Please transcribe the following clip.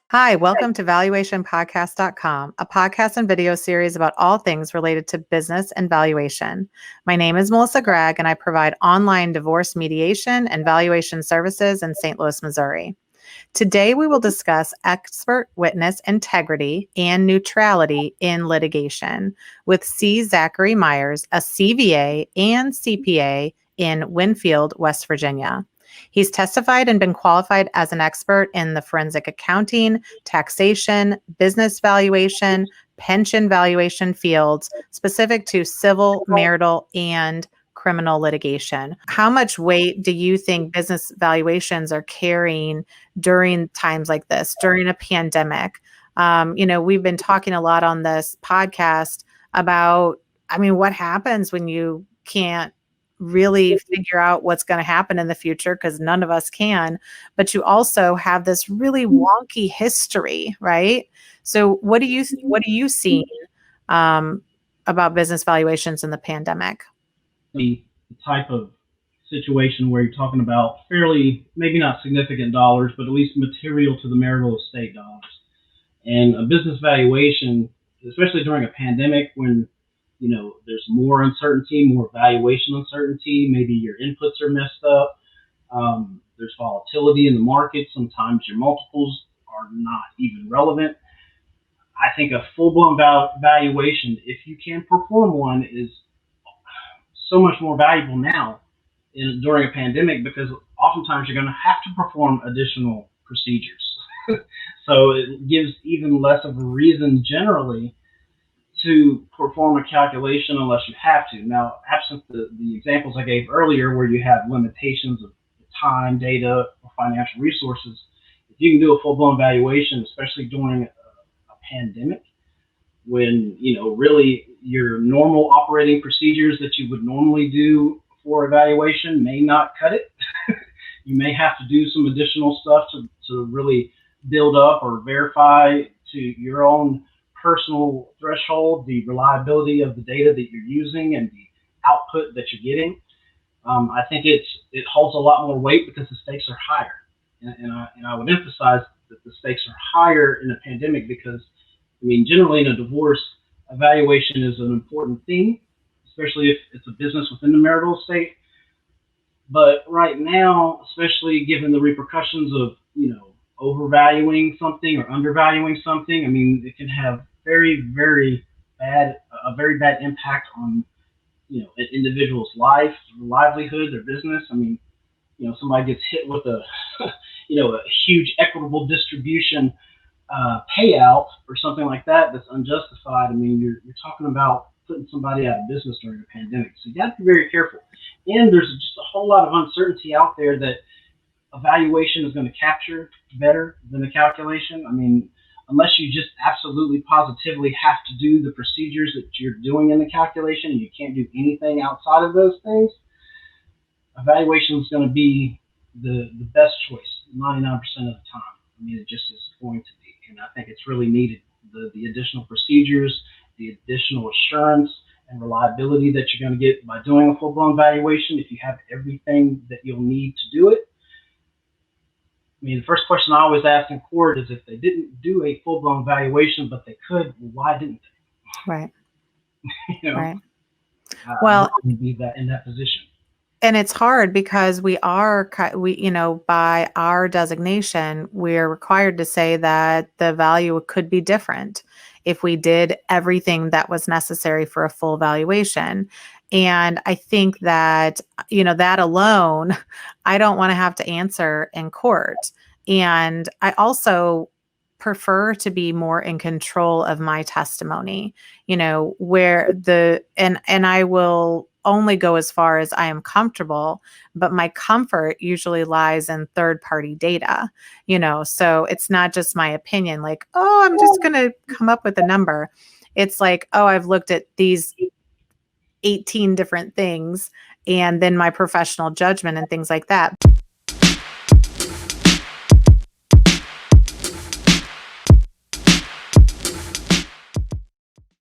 Hi, welcome to valuationpodcast.com, a podcast and video series about all things related to business and valuation. My name is Melissa Gragg, and I provide online divorce mediation and valuation services in St. Louis, Missouri. Today, we will discuss expert witness integrity and neutrality in litigation with Zachary Meyers, a CVA and CPA in Winfield, West Virginia. He's testified and been qualified as an expert in the forensic accounting, taxation, business valuation, pension valuation fields specific to civil, marital, and criminal litigation. How much weight do you think business valuations are carrying during times like this, during a pandemic? We've been talking a lot on this podcast about, what happens when you can't really figure out what's going to happen in the future, because none of us can, but you also have this really wonky history, right? So what do you see about business valuations in the pandemic? The type of situation where you're talking about fairly, maybe not significant dollars, but at least material to the marital estate dollars. And a business valuation, especially during a pandemic when there's more uncertainty, more valuation uncertainty. Maybe your inputs are messed up. There's volatility in the market. Sometimes your multiples are not even relevant. I think a full-blown valuation, if you can perform one, is so much more valuable now during a pandemic, because oftentimes you're going to have to perform additional procedures. So it gives even less of a reason generally to perform a calculation unless you have to. Now, absent the examples I gave earlier where you have limitations of time, data, or financial resources, if you can do a full-blown valuation, especially during a pandemic, when really your normal operating procedures that you would normally do for evaluation may not cut it. You may have to do some additional stuff to really build up or verify to your own personal threshold the reliability of the data that you're using and the output that you're getting. I think it holds a lot more weight because the stakes are higher, and I would emphasize that the stakes are higher in a pandemic because, generally in a divorce, evaluation is an important thing, especially if it's a business within the marital estate. But right now, especially given the repercussions of overvaluing something or undervaluing something, it can have a very bad impact on an individual's life, their livelihood, their business. Somebody gets hit with a a huge equitable distribution payout or something like that that's unjustified. You're talking about putting somebody out of business during a pandemic. So you have to be very careful. And there's just a whole lot of uncertainty out there that evaluation is going to capture better than a calculation. Unless you just absolutely positively have to do the procedures that you're doing in the calculation and you can't do anything outside of those things, evaluation is going to be the best choice 99% of the time. It just is going to be. And I think it's really needed. The additional procedures, the additional assurance and reliability that you're going to get by doing a full-blown valuation, if you have everything that you'll need to do it. The first question I always ask in court is if they didn't do a full-blown valuation, but they could, why didn't they? Right. Right. Well, be in that position. And it's hard because we by our designation, we're required to say that the value could be different if we did everything that was necessary for a full valuation. And I think that, that alone, I don't want to have to answer in court. And I also prefer to be more in control of my testimony, and I will only go as far as I am comfortable, but my comfort usually lies in third-party data, so it's not just my opinion, like, oh, I'm just going to come up with a number. It's like, oh, I've looked at these 18 different things, and then my professional judgment and things like that.